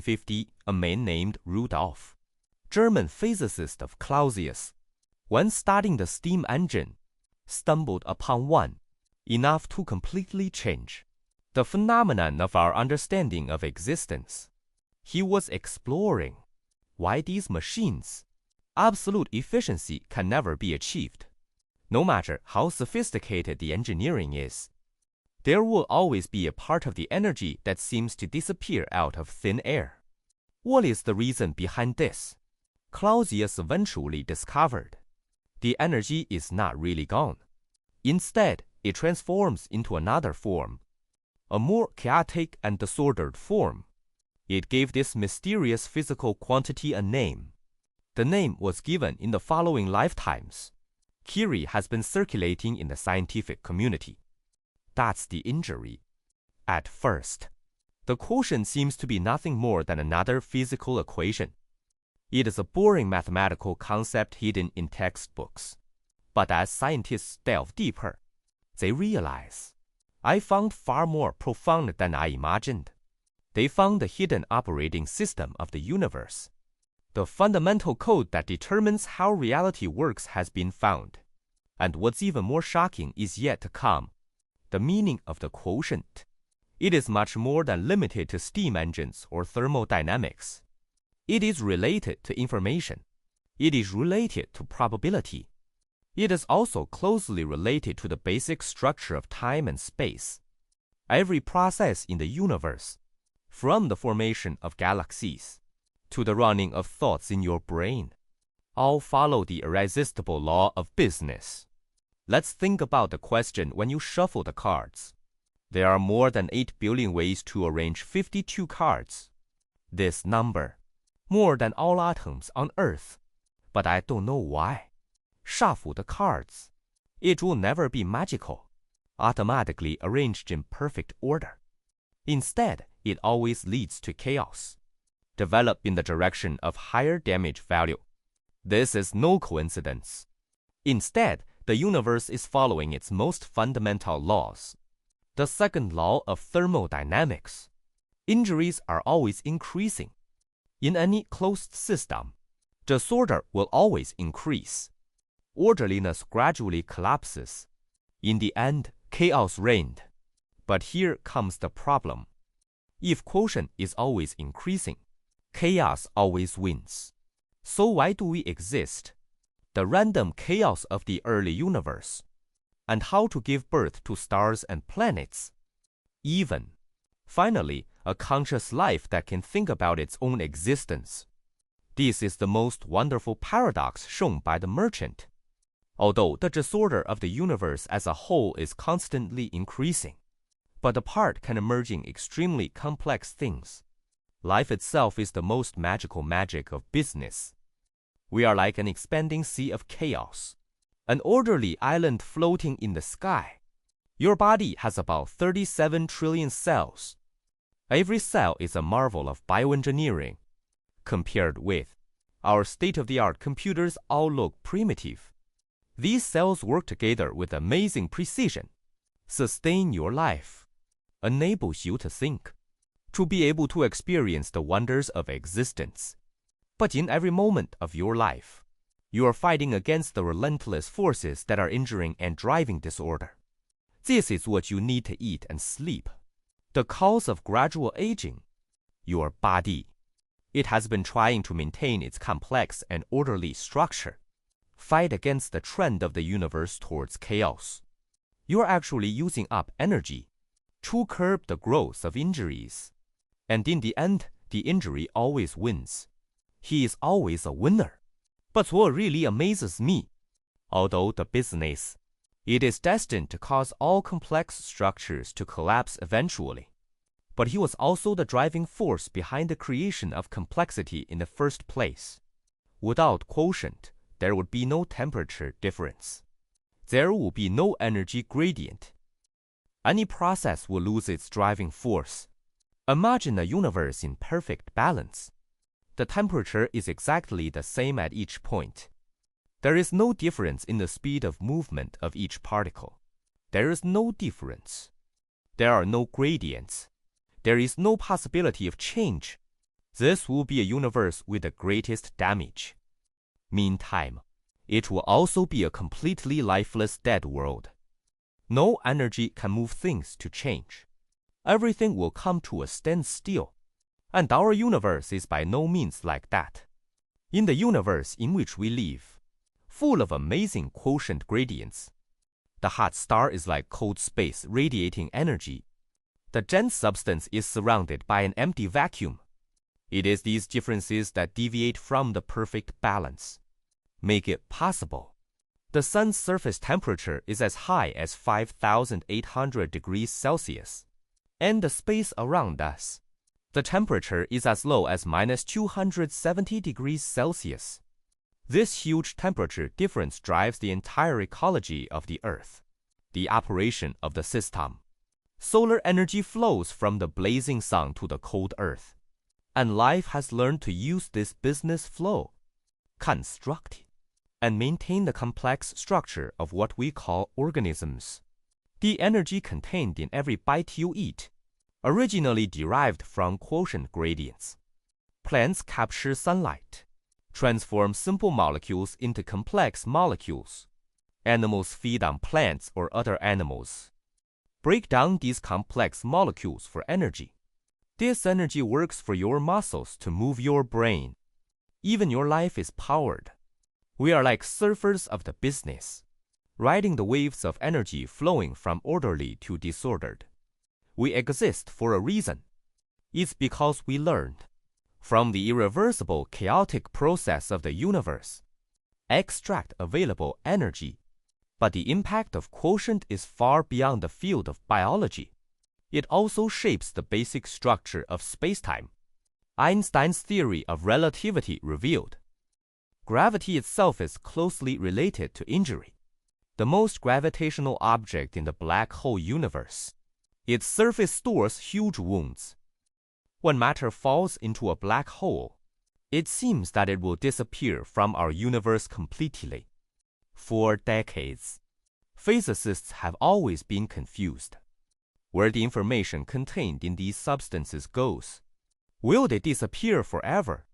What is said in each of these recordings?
50, a man named Rudolf, German physicist of Clausius, when starting the steam engine, stumbled upon one, enough to completely change the phenomenon of our understanding of existence. He was exploring why these machines' absolute efficiency can never be achieved. No matter how sophisticated the engineering is, there will always be a part of the energy that seems to disappear out of thin air. What is the reason behind this? Clausius eventually discovered the energy is not really gone. Instead, it transforms into another form, a more chaotic and disordered form. It gave this mysterious physical quantity a name. The name was given in the following lifetimes. Theory has been circulating in the scientific community. That's the injury. At first, the quotient seems to be nothing more than another physical equation. It is a boring mathematical concept hidden in textbooks. But as scientists delve deeper, they realize, I found far more profound than I imagined. They found the hidden operating system of the universe. The fundamental code that determines how reality works has been found. And what's even more shocking is yet to come. The meaning of the quotient. It is much more than limited to steam engines or thermodynamics. It is related to information. It is related to probability. It is also closely related to the basic structure of time and space. Every process in the universe, from the formation of galaxies to the running of thoughts in your brain, all follow the irresistible law of business. Let's think about the question when you shuffle the cards. There are more than 8 billion ways to arrange 52 cards. This number, more than all atoms on Earth. But I don't know why. Shuffle the cards. It will never be magical, automatically arranged in perfect order. Instead, it always leads to chaos, develop in the direction of higher damage value. This is no coincidence. Instead, the universe is following its most fundamental laws. The second law of thermodynamics. Injuries are always increasing. In any closed system, disorder will always increase. Orderliness gradually collapses. In the end, chaos reigned. But here comes the problem. If quotient is always increasing, chaos always wins. So why do we exist? The random chaos of the early universe, and how to give birth to stars and planets. Even, finally, a conscious life that can think about its own existence. This is the most wonderful paradox shown by the merchant. Although the disorder of the universe as a whole is constantly increasing, but the part can emerge in extremely complex things. Life itself is the most magical magic of business. We are like an expanding sea of chaos, an orderly island floating in the sky. Your body has about 37 trillion cells. Every cell is a marvel of bioengineering. Compared with our state-of-the-art computers, all look primitive. These cells work together with amazing precision, sustain your life, enables you to think, to be able to experience the wonders of existence. But in every moment of your life, you are fighting against the relentless forces that are injuring and driving disorder. This is what you need to eat and sleep. The cause of gradual aging, your body. It has been trying to maintain its complex and orderly structure. Fight against the trend of the universe towards chaos. You are actually using up energy to curb the growth of injuries. And in the end, the injury always wins. He is always a winner. But what really amazes me, although the business, it is destined to cause all complex structures to collapse eventually. But he was also the driving force behind the creation of complexity in the first place. Without quotient, there would be no temperature difference. There will be no energy gradient. Any process will lose its driving force. Imagine a universe in perfect balance. The temperature is exactly the same at each point. There is no difference in the speed of movement of each particle. There is no difference. There are no gradients. There is no possibility of change. This will be a universe with the greatest damage. Meantime, it will also be a completely lifeless dead world. No energy can move things to change. Everything will come to a standstill. And our universe is by no means like that. In the universe in which we live, full of amazing quotient gradients, the hot star is like cold space radiating energy. The dense substance is surrounded by an empty vacuum. It is these differences that deviate from the perfect balance, make it possible. The sun's surface temperature is as high as 5,800 degrees Celsius, and the space around us, the temperature is as low as -270 degrees Celsius. This huge temperature difference drives the entire ecology of the Earth, the operation of the system. Solar energy flows from the blazing sun to the cold Earth, and life has learned to use this business flow, construct it, and maintain the complex structure of what we call organisms. The energy contained in every bite you eat, originally derived from quotient gradients. Plants capture sunlight, transform simple molecules into complex molecules. Animals feed on plants or other animals, break down these complex molecules for energy. This energy works for your muscles to move your brain. Even your life is powered. We are like surfers of the business, riding the waves of energy flowing from orderly to disordered. We exist for a reason. It's because we learned from the irreversible chaotic process of the universe, extract available energy. But the impact of quotient is far beyond the field of biology. It also shapes the basic structure of spacetime. Einstein's theory of relativity revealed gravity itself is closely related to injury. The most gravitational object in the black hole universe, its surface stores huge wounds. When matter falls into a black hole, it seems that it will disappear from our universe completely. For decades, physicists have always been confused. Where the information contained in these substances goes, will they disappear forever?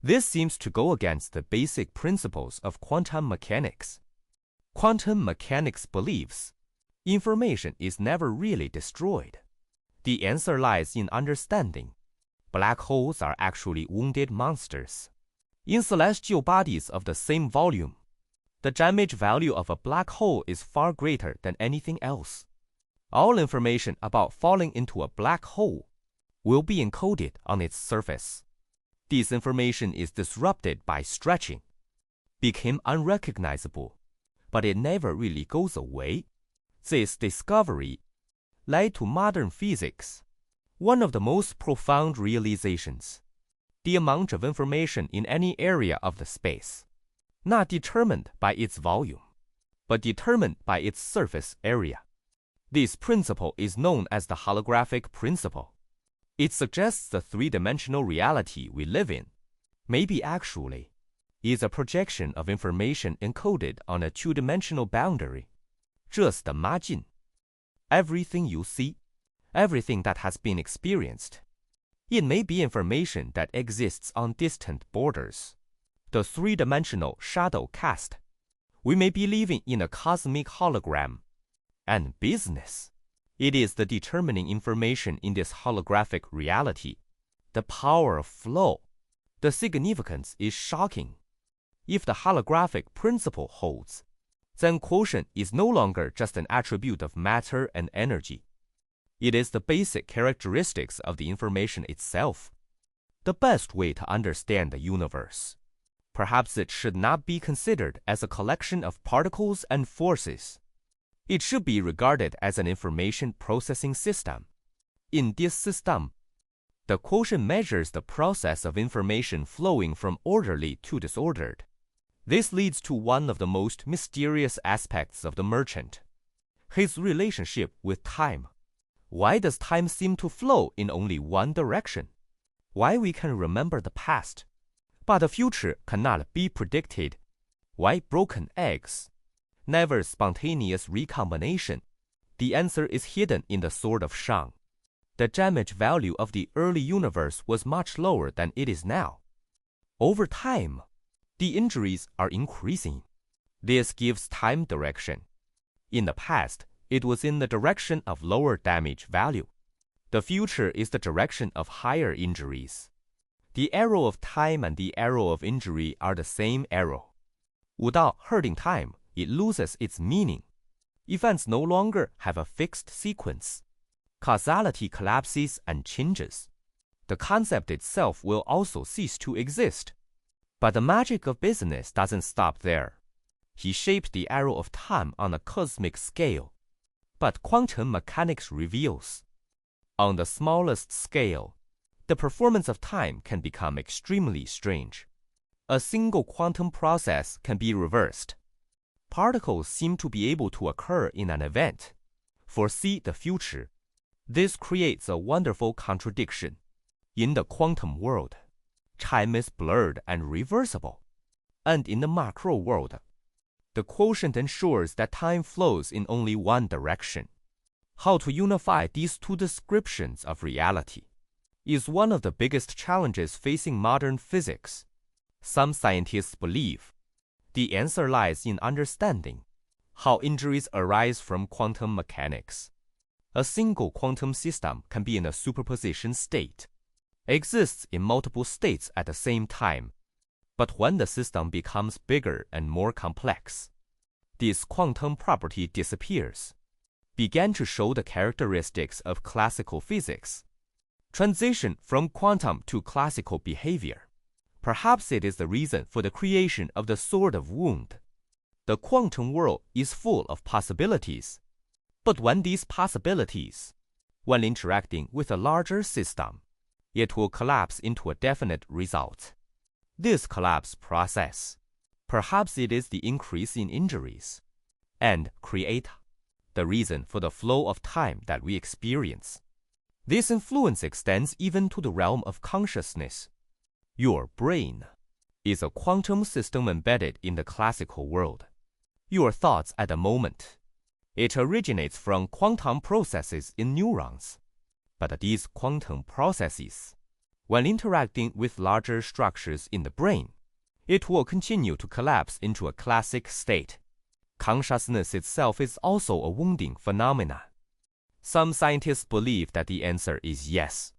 This seems to go against the basic principles of quantum mechanics. Quantum mechanics believes information is never really destroyed. The answer lies in understanding. Black holes are actually wounded monsters. In celestial bodies of the same volume, the damage value of a black hole is far greater than anything else. All information about falling into a black hole will be encoded on its surface. This information is disrupted by stretching, became unrecognizable, but it never really goes away. This discovery led to modern physics, one of the most profound realizations. The amount of information in any area of the space, not determined by its volume, but determined by its surface area. This principle is known as the holographic principle. It suggests the three-dimensional reality we live in, maybe actually, is a projection of information encoded on a two-dimensional boundary. 这是的马劲. Everything you see, everything that has been experienced, it may be information that exists on distant borders. The three-dimensional shadow cast. We may be living in a cosmic hologram. And business. It is the determining information in this holographic reality. The power of flow. The significance is shocking. If the holographic principle holds, then quotient is no longer just an attribute of matter and energy. It is the basic characteristics of the information itself. The best way to understand the universe. Perhaps it should not be considered as a collection of particles and forces. It should be regarded as an information processing system. In this system, the quotient measures the process of information flowing from orderly to disordered. This leads to one of the most mysterious aspects of the merchant, his relationship with time. Why does time seem to flow in only one direction? Why we can remember the past, but the future cannot be predicted? Why broken eggs? Never spontaneous recombination. The answer is hidden in the sword of Shang. the damage value of the early universe was much lower than it is now. Over time, the injuries are increasing. This gives time direction. In the past, it was in the direction of lower damage value. The future is the direction of higher injuries. The arrow of time and the arrow of injury are the same arrow. Without hurting time, it loses its meaning. Events no longer have a fixed sequence. Causality collapses and changes. The concept itself will also cease to exist. But the magic of business doesn't stop there. He shaped the arrow of time on a cosmic scale. But quantum mechanics reveals, on the smallest scale, the performance of time can become extremely strange. A single quantum process can be reversed. Particles seem to be able to occur in an event, foresee the future. This creates a wonderful contradiction. In the quantum world, time is blurred and reversible. And in the macro world, the quotient ensures that time flows in only one direction. How to unify these two descriptions of reality is one of the biggest challenges facing modern physics. Some scientists believe the answer lies in understanding how injuries arise from quantum mechanics. A single quantum system can be in a superposition state, exists in multiple states at the same time. But when the system becomes bigger and more complex, this quantum property disappears, began to show the characteristics of classical physics. Transition from quantum to classical behavior. Perhaps it is the reason for the creation of the sword of wound. The quantum world is full of possibilities. But when these possibilities, when interacting with a larger system, it will collapse into a definite result. This collapse process, perhaps it is the increase in injuries, and create the reason for the flow of time that we experience. This influence extends even to the realm of consciousness. Your brain is a quantum system embedded in the classical world. Your thoughts at the moment. It originates from quantum processes in neurons. But these quantum processes, when interacting with larger structures in the brain, it will continue to collapse into a classic state. Consciousness itself is also a wounding phenomenon. Some scientists believe that the answer is yes.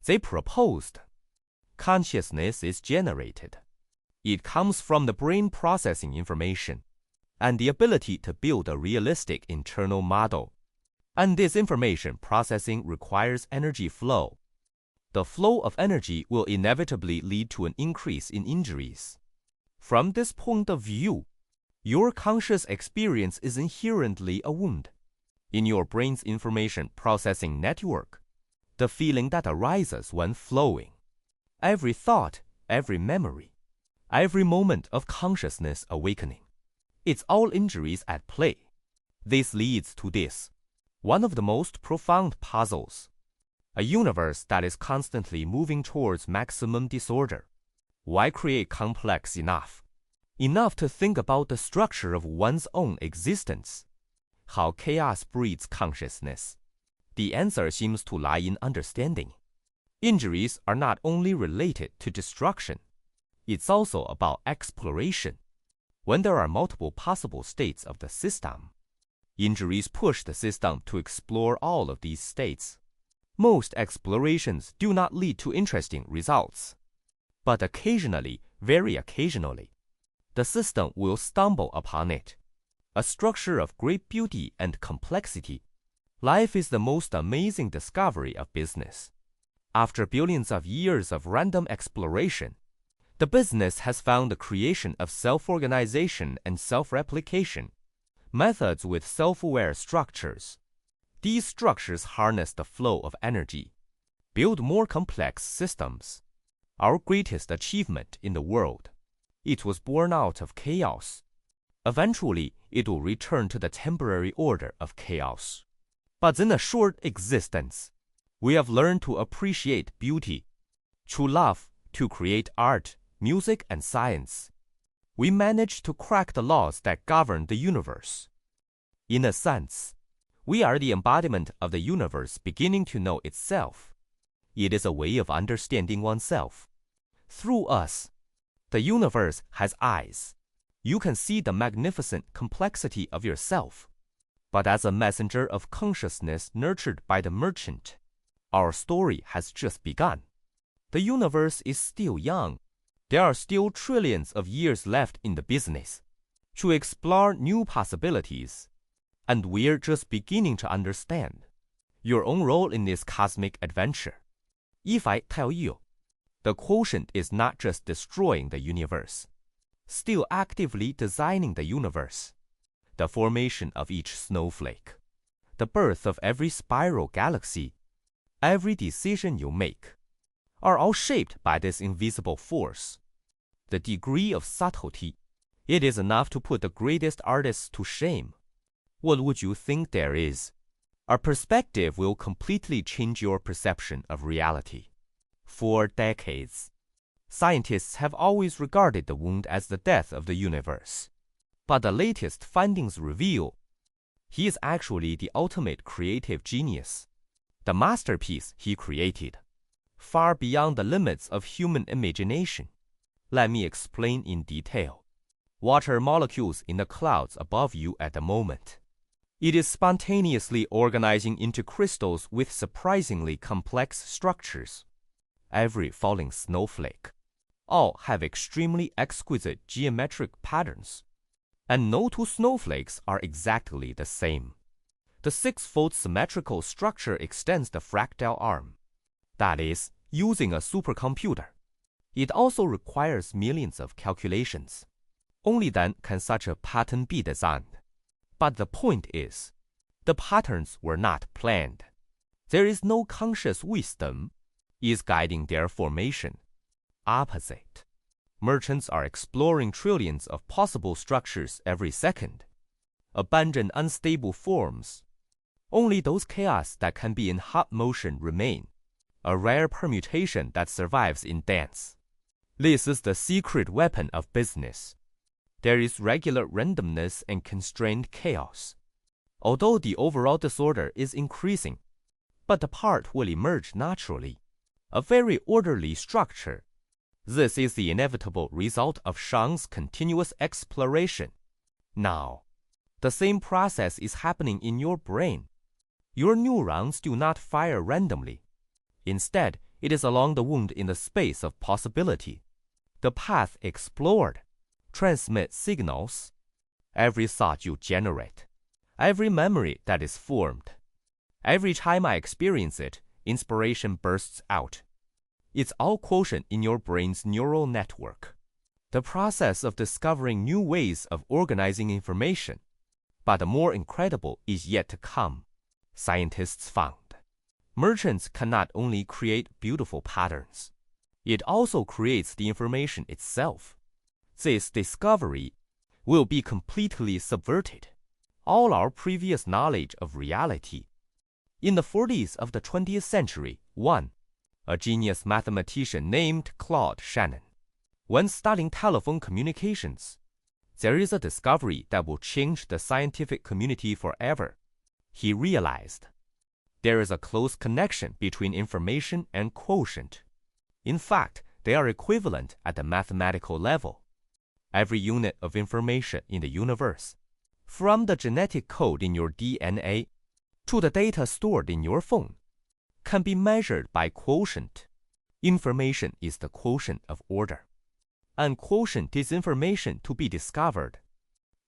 They proposed consciousness is generated. It comes from the brain processing information and the ability to build a realistic internal model. And this information processing requires energy flow. The flow of energy will inevitably lead to an increase in injuries. From this point of view, your conscious experience is inherently a wound. In your brain's information processing network, the feeling that arises when flowing, every thought, every memory, every moment of consciousness awakening, it's all injuries at play. This leads to this, one of the most profound puzzles, a universe that is constantly moving towards maximum disorder. Why create complex enough to think about the structure of one's own existence? How chaos breeds consciousness? The answer seems to lie in understanding. Injuries are not only related to destruction, it's also about exploration. When there are multiple possible states of the system, injuries push the system to explore all of these states. Most explorations do not lead to interesting results. But occasionally, very occasionally, the system will stumble upon it. A structure of great beauty and complexity. Life is the most amazing discovery of business. After billions of years of random exploration, the business has found the creation of self-organization and self-replication, methods with self-aware structures. These structures harness the flow of energy, build more complex systems. Our greatest achievement in the world. It was born out of chaos. Eventually, it will return to the temporary order of chaos. But in a short existence, we have learned to appreciate beauty, to love, to create art, music, and science. We managed to crack the laws that govern the universe. In a sense, We are the embodiment of the universe beginning to know itself. It is a way of understanding oneself. Through us, the universe has eyes. You can see the magnificent complexity of yourself. But as a messenger of consciousness nurtured by the merchant, our story has just begun. The universe is still young. There are still trillions of years left in the business to explore new possibilities, and we're just beginning to understand your own role in this cosmic adventure. If I tell you, the quotient is not just destroying the universe, still actively designing the universe, the formation of each snowflake, the birth of every spiral galaxy, every decision you make, are all shaped by this invisible force. The degree of subtlety, it is enough to put the greatest artists to shame. What would you think there is? Our perspective will completely change your perception of reality. For decades, scientists have always regarded the wound as the death of the universe. But the latest findings reveal he is actually the ultimate creative genius, the masterpiece he created, far beyond the limits of human imagination. Let me explain in detail. Water molecules in the clouds above you at the moment. It is spontaneously organizing into crystals with surprisingly complex structures. Every falling snowflake. All have extremely exquisite geometric patterns. And no two snowflakes are exactly the same. The six-fold symmetrical structure extends the fractal arm. That is, using a supercomputer. It also requires millions of calculations. Only then can such a pattern be designed. But the point is, the patterns were not planned. There is no conscious wisdom is guiding their formation. Opposite. Merchants are exploring trillions of possible structures every second. Abandon unstable forms. Only those chaos that can be in hot motion remain. A rare permutation that survives in dance. This is the secret weapon of business. There is regular randomness and constrained chaos. Although the overall disorder is increasing, but the part will emerge naturally. A very orderly structure. This is the inevitable result of Shang's continuous exploration. Now, the same process is happening in your brain. Your neurons do not fire randomly. Instead, it is along the wound in the space of possibility. The path explored transmits signals. Every thought you generate, every memory that is formed, every time I experience it, inspiration bursts out. It's all quotient in your brain's neural network. The process of discovering new ways of organizing information. But the more incredible is yet to come. Scientists found. Merchants cannot only create beautiful patterns. It also creates the information itself. This discovery will be completely subverted. All our previous knowledge of reality. In the 40s of the 20th century, a genius mathematician named Claude Shannon, when studying telephone communications, there is a discovery that will change the scientific community forever. He realized there is a close connection between information and quotient. In fact, they are equivalent at the mathematical level. Every unit of information in the universe, from the genetic code in your DNA to the data stored in your phone, can be measured by quotient. Information is the quotient of order, and quotient is information to be discovered.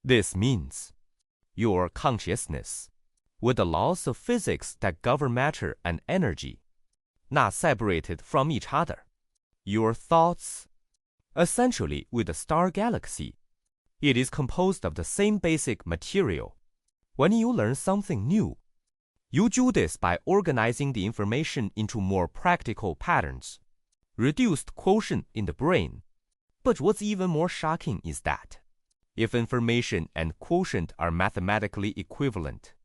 This means your consciousness, with the laws of physics that govern matter and energy, not separated from each other. Your thoughts, essentially with the star galaxy, it is composed of the same basic material. When you learn something new, you do this by organizing the information into more practical patterns. Reduced quotient in the brain. But what's even more shocking is that, if information and quotient are mathematically equivalent,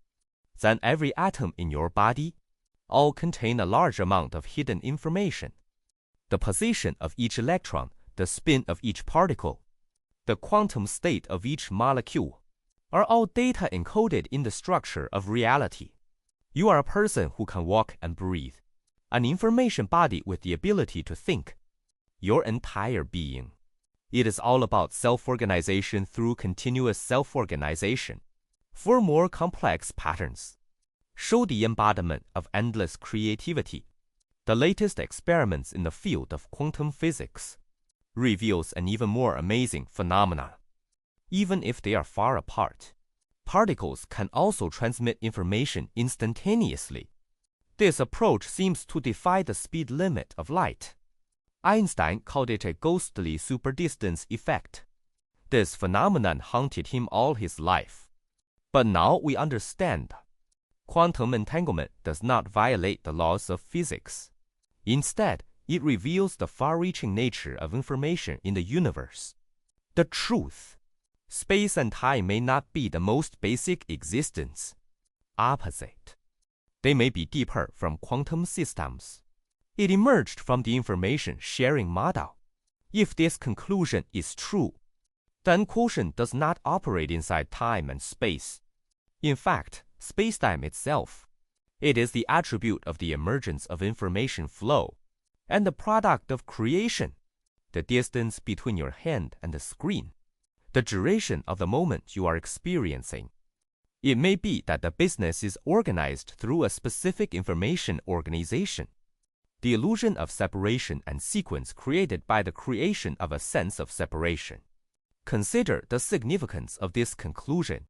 then every atom in your body all contain a large amount of hidden information. The position of each electron, the spin of each particle, the quantum state of each molecule. are all data encoded in the structure of reality. You are a person who can walk and breathe, an information body with the ability to think. Your entire being. It is all about self-organization through continuous self-organization. For more complex patterns, show the embodiment of endless creativity. The latest experiments in the field of quantum physics reveals an even more amazing phenomenon. Even if they are far apart, particles can also transmit information instantaneously. This approach seems to defy the speed limit of light. Einstein called it a ghostly superdistance effect. This phenomenon haunted him all his life. But now we understand. Quantum entanglement does not violate the laws of physics. Instead, it reveals the far-reaching nature of information in the universe. The truth. Space and time may not be the most basic existence. Opposite. They may be deeper from quantum systems. It emerged from the information sharing model. If this conclusion is true, then quotient does not operate inside time and space. In fact, spacetime itself. It is the attribute of the emergence of information flow and the product of creation, the distance between your hand and the screen, the duration of the moment you are experiencing. It may be that the business is organized through a specific information organization. The illusion of separation and sequence created by the creation of a sense of separation. Consider the significance of this conclusion